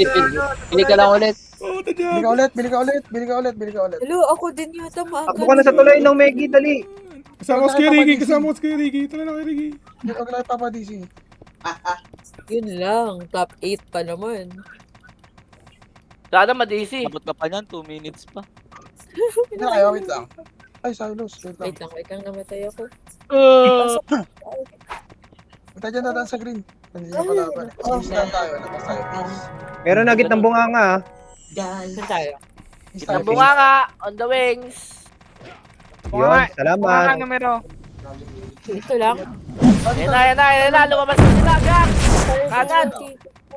Pili ka lang ulit. Oh, Bili ka ulit. Hello, ako din yata maaga. Takbo ka na sa tuloy ng Meggy, dali. Kasama ko si Ricky. Tara na kay Ricky. Huwag lang Papa DC. Yun lang, top 8 pa naman. Sana ma-DC. Abot ka pa niyan, 2 minutes pa. Hindi na kayo, wait lang. Ay, Silos. Wait lang. Wait lang, namatay ako. Punta dyan na lang sa green. Hindi na pala ba. Stand tayo. Labas tayo. Meron na ng bunganga ah. Saan tayo? Ang bunganga, on the wings. Yun, salamat. Numero. Ito lang. Yan na. Lumabas na sila. Gak! Kanan!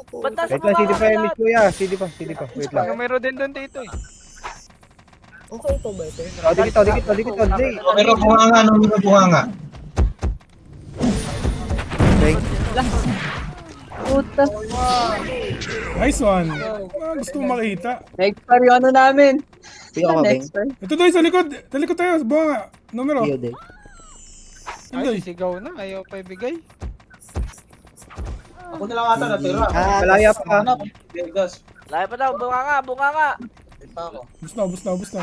Ba't nasa Wait lang, CD pa baba yung lahat? miss kuya. CD pa. Wait lang. Numero din doon dito eh. Okay ito ba ito? Dikit. Dali. Numero bunganga. Puta. Nice one. Gusto mo makita. Nag-expire yung ano namin. Hindi ako mabing. Nag-expire. Ito doon sa likod. Sa likod tayo. Bunga. Numero. Hindi. Ay, sisigaw na. Ayaw pa ibigay. Ako na lang ata natira. Malaya pa. Vegas. Lahat pa daw, bunganga. Wait pa ako. Bus na.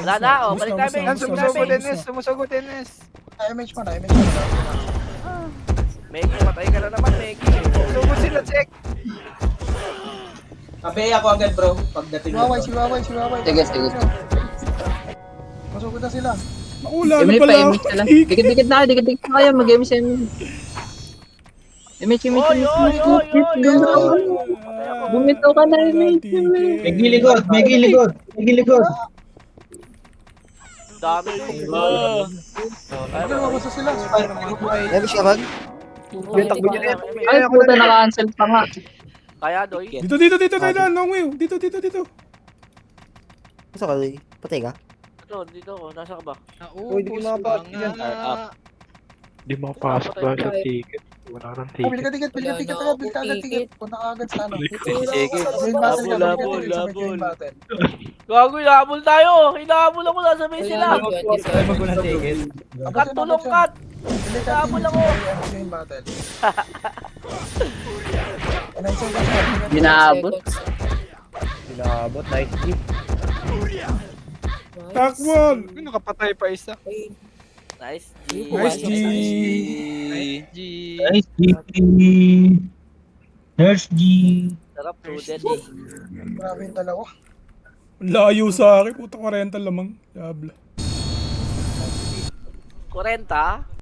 Wala na, oh, balik tayo, Yan, sumusugod NS. MH mo na. Meggy, matay ka na naman, Meggy. Sugod sila, check. Kape ako agad bro. Pagdating Si Waway. Sige. Masugod na sila. Maula na Emily pala. pa, image na lang. Dikit-dikit na kayo. Mag-image sa Emily. Image. Oy. Bumito ka na, Emily. May giligod. Dami ko. Ano lumabas na sila? Never siya mag? Takbo nyo na yan. Ay, puta, naka-cancel pa nga. Kaya, Doy. Dito tayo na. Long way. Dito. Gusto ka, patay ka? Dito ako. Nasa ka ba? Uy, di ko makapasok dyan. Up. Di makapasok dahil sa ticket. Bili ka ticket agad, bili ka agad ticket. Punta ka agad sa ano. Sige. Join battle ka, Labol, bili ka ticket, sabay join labol. battle. Gago, inahabol tayo. Inahabol ako, nasa may sila. Ay, magulang ticket. Kat, tulong, kat. Bili ka Inahabol ticket, ako. sabay join battle. Ano yung seconds na? Binaabot. Pinabot, nice jeep. Takwan! Nakapatay pa isa. Nice. Nice G. G. Nice, GP. Nurse G. Sarap, prudent eh. Grabe yung dalawa. Layo sa akin. Puta 40 lamang. Diablo. 40?